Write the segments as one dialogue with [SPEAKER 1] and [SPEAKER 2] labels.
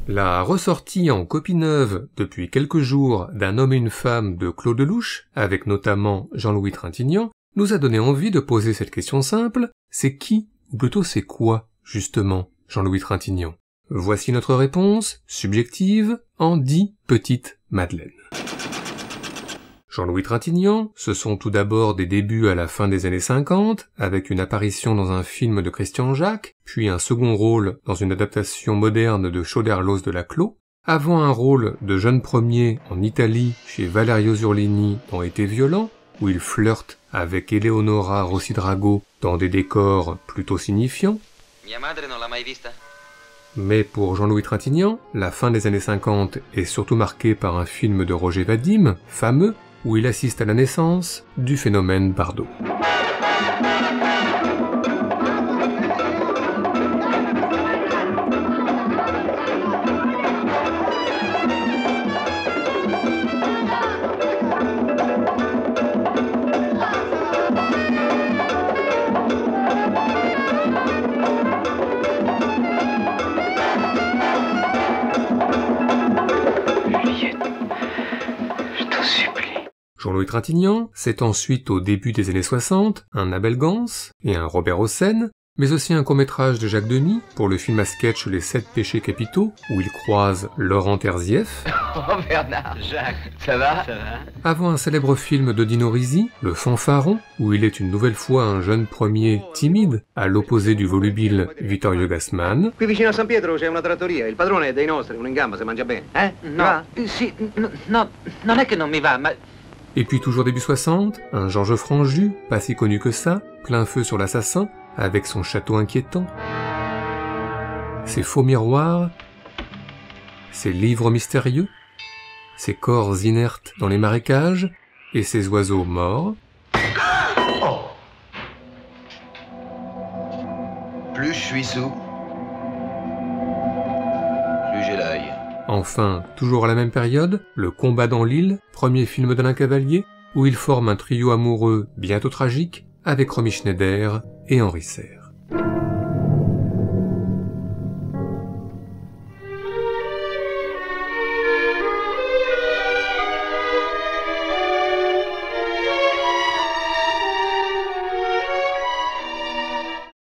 [SPEAKER 1] La ressortie en copie neuve depuis quelques jours d'Un homme et une femme de Claude Lelouch, avec notamment Jean-Louis Trintignant, nous a donné envie de poser cette question simple, c'est qui, ou plutôt c'est quoi, justement, Jean-Louis Trintignant? Voici notre réponse, subjective, en 10 petites madeleines. Jean-Louis Trintignant, ce sont tout d'abord des débuts à la fin des années 50, avec une apparition dans un film de Christian Jacques, puis un second rôle dans une adaptation moderne de Choderlos de Laclos, avant un rôle de jeune premier en Italie chez Valerio Zurlini dans Été violent, où il flirte avec Eleonora Rossi-Drago dans des décors plutôt signifiants.
[SPEAKER 2] Mia madre non l'ha mai vista.
[SPEAKER 1] Mais pour Jean-Louis Trintignant, la fin des années 50 est surtout marquée par un film de Roger Vadim, fameux, où il assiste à la naissance du phénomène Bardot. Jean-Louis Trintignant, c'est ensuite au début des années 60, un Abel Gans et un Robert Hossein, mais aussi un court-métrage de Jacques Demy pour le film à sketch Les 7 péchés capitaux, où il croise Laurent Terzieff.
[SPEAKER 2] Oh Bernard, Jacques, ça va? Ça va?
[SPEAKER 1] Avant un célèbre film de Dino Risi, Le Fanfaron, où il est une nouvelle fois un jeune premier timide, à l'opposé du volubile Vittorio Gassman.
[SPEAKER 3] Qui vicino a San Pietro c'è una trattoria, il padrone è dei nostri, uno in gamba, se mangia bene.
[SPEAKER 2] No, sì, no, non è che non mi va, ma...
[SPEAKER 1] Et puis toujours début 60, un Georges Franju, pas si connu que ça, plein feu sur l'assassin, avec son château inquiétant, ses faux miroirs, ses livres mystérieux, ses corps inertes dans les marécages, et ses oiseaux morts.
[SPEAKER 2] Plus je suis sous, plus j'ai l'œil.
[SPEAKER 1] Enfin, toujours à la même période, Le combat dans l'île, premier film d'Alain Cavalier, où il forme un trio amoureux bientôt tragique avec Romy Schneider et Henri Serre.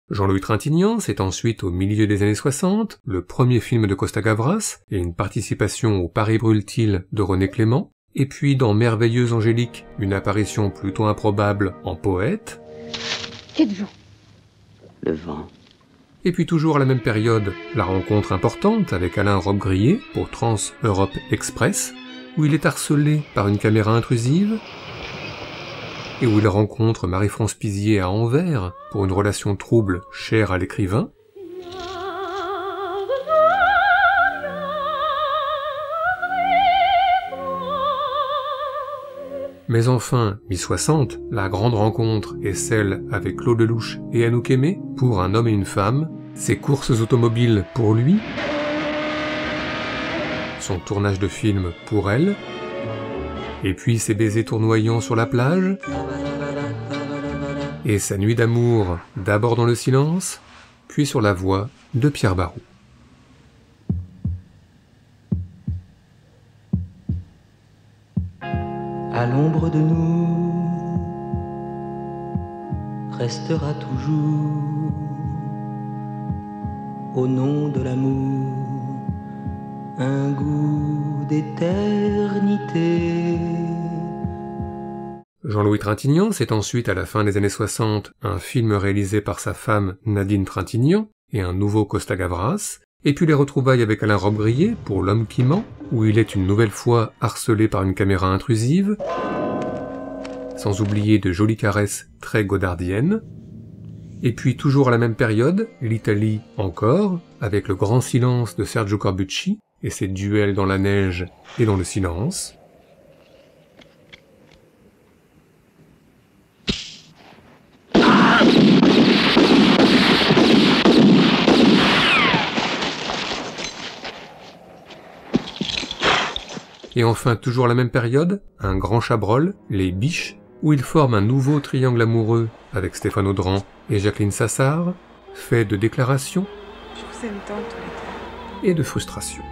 [SPEAKER 1] Jean-Louis Trintignant, c'est ensuite au milieu des années 60, le premier film de Costa Gavras et une participation au Paris brûle-t-il de René Clément, et puis dans Merveilleuse Angélique, une apparition plutôt improbable en poète.
[SPEAKER 4] Qu'êtes-vous?
[SPEAKER 2] Le vent.
[SPEAKER 1] Et puis toujours à la même période, la rencontre importante avec Alain Robbe-Grillet pour Trans Europe Express, où il est harcelé par une caméra intrusive, et où il rencontre Marie-France Pizier à Anvers pour une relation trouble chère à l'écrivain. Mais enfin, mi-60, la grande rencontre est celle avec Claude Lelouch et Anouk Aimée pour Un homme et une femme, ses courses automobiles pour lui, son tournage de film pour elle, et puis ses baisers tournoyants sur la plage, et sa nuit d'amour d'abord dans le silence, puis sur la voix de Pierre Barou.
[SPEAKER 5] À l'ombre de nous restera toujours, au nom de l'amour, un goût d'éternité.
[SPEAKER 1] Jean-Louis Trintignant, c'est ensuite à la fin des années 60 un film réalisé par sa femme Nadine Trintignant et un nouveau Costa Gavras, et puis les retrouvailles avec Alain Robbe-Grillet pour L'homme qui ment, où il est une nouvelle fois harcelé par une caméra intrusive, sans oublier de jolies caresses très godardiennes, et puis toujours à la même période, l'Italie encore, avec Le grand silence de Sergio Corbucci et ses duels dans la neige et dans le silence, et enfin toujours à la même période, un grand chabrol, Les Biches, où il forme un nouveau triangle amoureux avec Stéphane Audran et Jacqueline Sassard, fait de déclarations
[SPEAKER 4] Je vous aime tant tous les deux.
[SPEAKER 1] et de frustrations.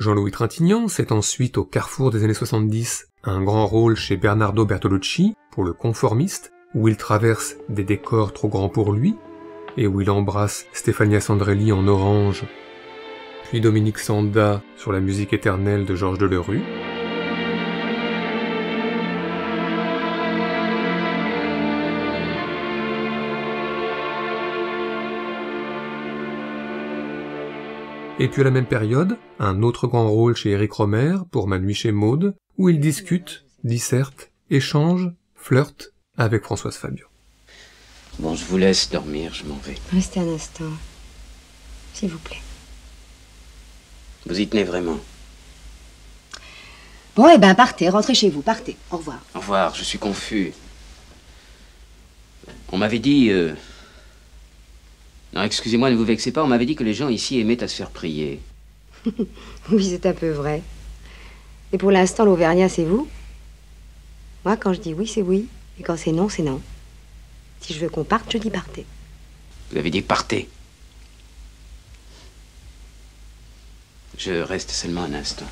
[SPEAKER 1] Jean-Louis Trintignant, c'est ensuite au carrefour des années 70 un grand rôle chez Bernardo Bertolucci pour Le Conformiste, où il traverse des décors trop grands pour lui, et où il embrasse Stefania Sandrelli en orange, puis Dominique Sanda sur la musique éternelle de Georges Delerue. Et puis à la même période, un autre grand rôle chez Éric Rohmer pour Ma nuit chez Maud, où il discute, disserte, échange, flirte avec Françoise Fabian.
[SPEAKER 4] Bon, je vous laisse dormir, je m'en vais.
[SPEAKER 6] Restez un instant, s'il vous plaît.
[SPEAKER 4] Vous y tenez vraiment?
[SPEAKER 6] Bon, eh ben, partez, rentrez chez vous, partez. Au revoir.
[SPEAKER 4] Au revoir, je suis confus. On m'avait dit... Non, excusez-moi, ne vous vexez pas, on m'avait dit que les gens ici aimaient à se faire prier.
[SPEAKER 6] Oui, c'est un peu vrai. Et pour l'instant, l'Auvergnat, c'est vous? Moi, quand je dis oui, c'est oui. Et quand c'est non, c'est non. Si je veux qu'on parte, je dis partez.
[SPEAKER 4] Vous avez dit partez. Je reste seulement un instant.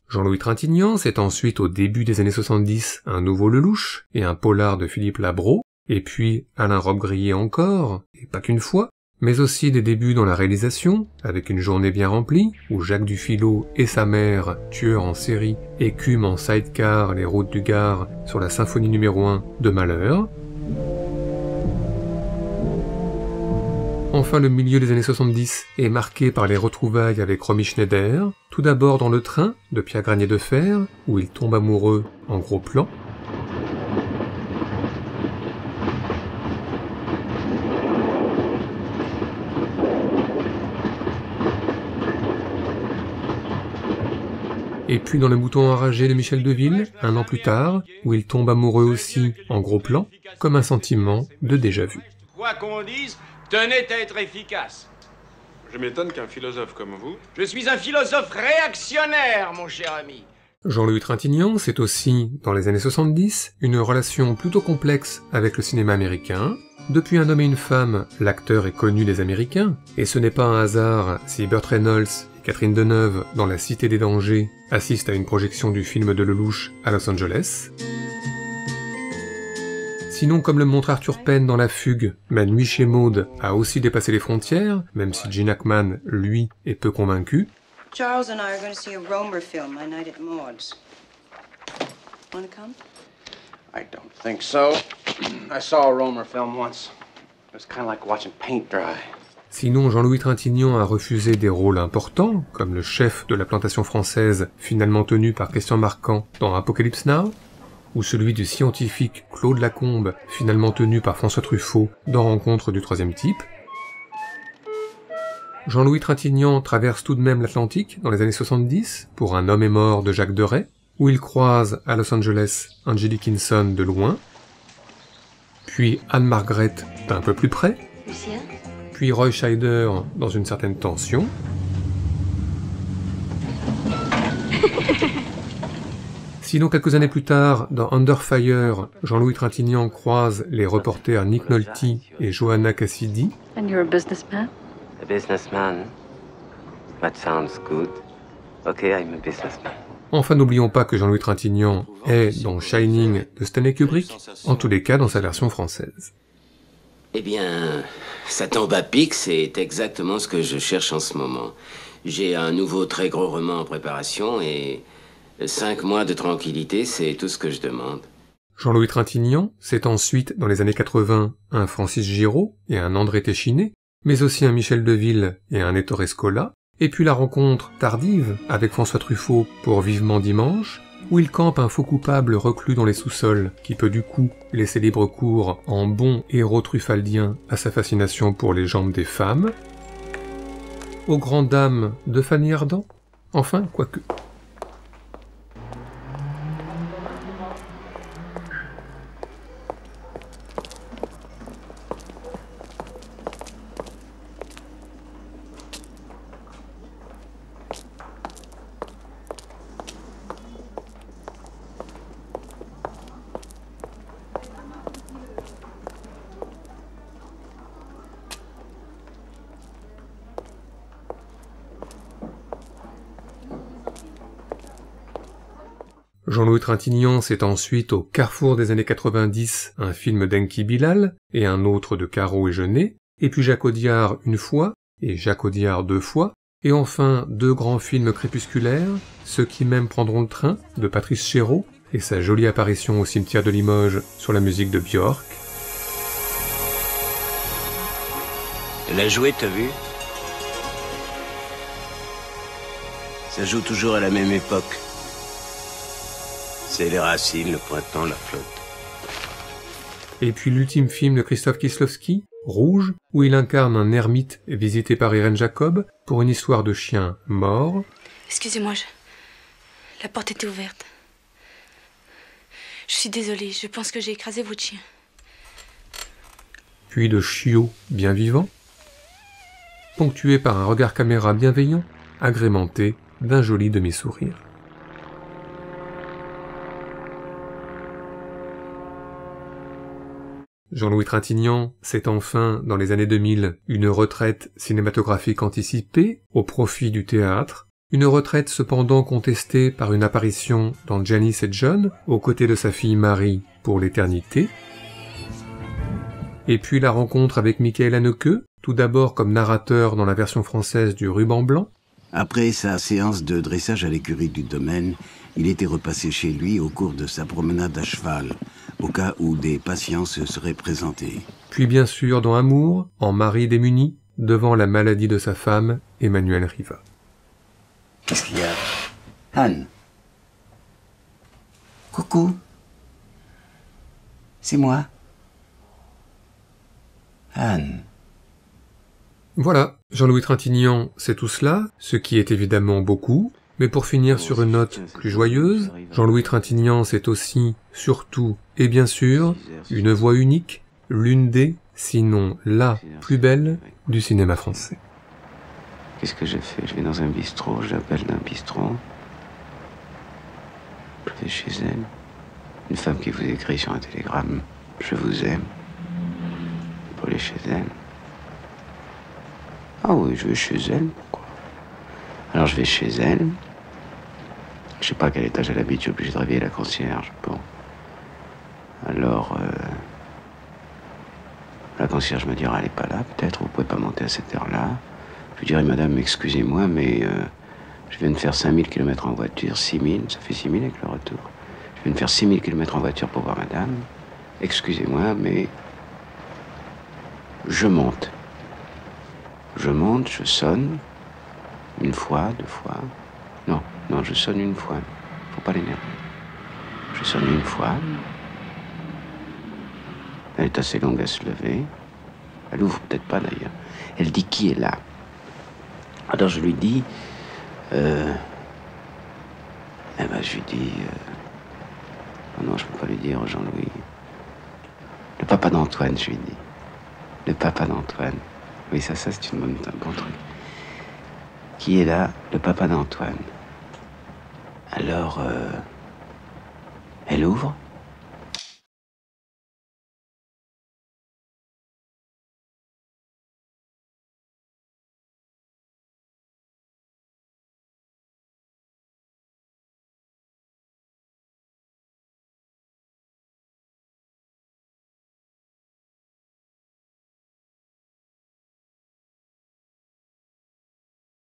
[SPEAKER 1] Jean-Louis Trintignant, c'est ensuite au début des années 70 un nouveau Lelouch et un polar de Philippe Labro, et puis Alain Robbe-Grillet encore, et pas qu'une fois, mais aussi des débuts dans la réalisation, avec Une journée bien remplie, où Jacques Dufilot et sa mère, tueurs en série, écument en sidecar les routes du Gard sur la symphonie numéro 1 de Malheur. Enfin, le milieu des années 70 est marqué par les retrouvailles avec Romy Schneider, tout d'abord dans Le train de Pierre Granier de Fer, où il tombe amoureux en gros plan, et puis dans Le mouton enragé de Michel Deville, un an plus tard, où il tombe amoureux aussi en gros plan, comme un sentiment de déjà-vu.
[SPEAKER 7] Quoi qu'on dise, tenait à être efficace.
[SPEAKER 8] Je m'étonne qu'un philosophe comme vous...
[SPEAKER 7] Je suis un philosophe réactionnaire, mon cher ami.
[SPEAKER 1] Jean-Louis Trintignant, c'est aussi, dans les années 70, une relation plutôt complexe avec le cinéma américain. Depuis Un homme et une femme, l'acteur est connu des Américains, et ce n'est pas un hasard si Burt Reynolds et Catherine Deneuve, dans La Cité des dangers, assistent à une projection du film de Lelouch à Los Angeles. Sinon, comme le montre Arthur Penn dans La Fugue, Ma nuit chez Maud a aussi dépassé les frontières, même si Gene Hackman, lui, est peu convaincu.
[SPEAKER 9] Charles and I are going to see a Romer film my night at Maud's. Want to come?
[SPEAKER 3] I don't think so. I saw a Romer film once. It was kind of like watching paint dry.
[SPEAKER 1] Sinon, Jean-Louis Trintignant a refusé des rôles importants, comme le chef de la plantation française, finalement tenu par Christian Marquand dans Apocalypse Now, ou celui du scientifique Claude Lacombe, finalement tenu par François Truffaut dans Rencontre du troisième type. Jean-Louis Trintignant traverse tout de même l'Atlantique dans les années 70 pour Un homme est mort de Jacques Deray, où il croise à Los Angeles Angelique Kidson de loin, puis Anne-Margaret d'un peu plus près,
[SPEAKER 6] Lucien ?
[SPEAKER 1] puis Roy Scheider dans Une certaine tension, sinon quelques années plus tard, dans Under Fire, Jean-Louis Trintignant croise les reporters Nick Nolte et Johanna Cassidy.
[SPEAKER 10] And you're a businessman?
[SPEAKER 4] A businessman? That sounds good. Okay, I'm a businessman.
[SPEAKER 1] Enfin, n'oublions pas que Jean-Louis Trintignant est dans Shining de Stanley Kubrick, en tous les cas dans sa version française.
[SPEAKER 4] Eh bien, ça tombe à pic, c'est exactement ce que je cherche en ce moment. J'ai un nouveau très gros roman en préparation et 5 mois de tranquillité, c'est tout ce que je demande.
[SPEAKER 1] Jean-Louis Trintignant, c'est ensuite, dans les années 80, un Francis Giraud et un André Téchiné, mais aussi un Michel Deville et un Ettore Scola, et puis la rencontre tardive avec François Truffaut pour Vivement Dimanche, où il campe un faux coupable reclus dans les sous-sols, qui peut du coup laisser libre cours en bon héros truffaldien à sa fascination pour les jambes des femmes, aux grandes dames de Fanny Ardant, enfin, quoique. Jean-Louis Trintignant, c'est ensuite au carrefour des années 90 un film d'Enki Bilal et un autre de Caro et Jeunet, et puis Jacques Audiard une fois, et Jacques Audiard 2 fois, et enfin 2 grands films crépusculaires, Ceux qui m'aiment prendront le train, de Patrice Chéreau, et sa jolie apparition au cimetière de Limoges sur la musique de Björk.
[SPEAKER 4] Elle a joué, t'as vu? Ça joue toujours à la même époque. C'est les racines, le printemps, la flotte.
[SPEAKER 1] Et puis l'ultime film de Christophe Kieslowski, Rouge, où il incarne un ermite visité par Irène Jacob pour une histoire de chien mort.
[SPEAKER 10] Excusez-moi, la porte était ouverte. Je suis désolée, je pense que j'ai écrasé votre chien.
[SPEAKER 1] Puis de chiots bien vivants, ponctué par un regard caméra bienveillant, agrémenté d'un joli demi-sourire. Jean-Louis Trintignant, c'est enfin, dans les années 2000, une retraite cinématographique anticipée au profit du théâtre, une retraite cependant contestée par une apparition dans Janice et John, aux côtés de sa fille Marie pour l'éternité, et puis la rencontre avec Michael Haneke, tout d'abord comme narrateur dans la version française du Ruban Blanc.
[SPEAKER 11] Après sa séance de dressage à l'écurie du domaine, il était repassé chez lui au cours de sa promenade à cheval, au cas où des patients se seraient présentés.
[SPEAKER 1] Puis bien sûr dans Amour, en mari démuni, devant la maladie de sa femme, Emmanuelle Riva.
[SPEAKER 11] Qu'est-ce qu'il y a? Anne. Coucou. C'est moi. Anne.
[SPEAKER 1] Voilà, Jean-Louis Trintignant, c'est tout cela, ce qui est évidemment beaucoup, mais pour finir sur une note plus joyeuse, Jean-Louis Trintignant, c'est aussi, surtout, et bien sûr, une voix unique, l'une des, sinon la plus belle du cinéma français.
[SPEAKER 4] Qu'est-ce que j'ai fait? Je vais dans un bistrot, j'appelle d'un bistrot. Je vais chez elle. Une femme qui vous écrit sur un télégramme. Je vous aime. Pour aller chez elle. Ah oui, je vais chez elle, pourquoi? Alors je vais chez elle. Je sais pas à quel étage elle habite, je suis obligé de réveiller la concierge. Bon. Alors, la concierge me dira, elle est pas là, peut-être, vous pouvez pas monter à cette heure-là. Je lui dirai, madame, excusez-moi, mais je viens de faire 5000 km en voiture, 6000, ça fait 6000 avec le retour. Je viens de faire 6000 km en voiture pour voir madame. Excusez-moi, mais je monte. Je monte, je sonne, une fois, 2 fois. Non, je sonne une fois. Faut pas l'énerver. Je sonne une fois. Elle est assez longue à se lever. Elle ouvre peut-être pas d'ailleurs. Elle dit qui est là. Alors je lui dis, je lui dis, non, je peux pas lui dire, Jean-Louis. Le papa d'Antoine, je lui dis. Le papa d'Antoine. Oui, ça c'est un bon truc. Qui est là? Le papa d'Antoine. Alors, elle ouvre.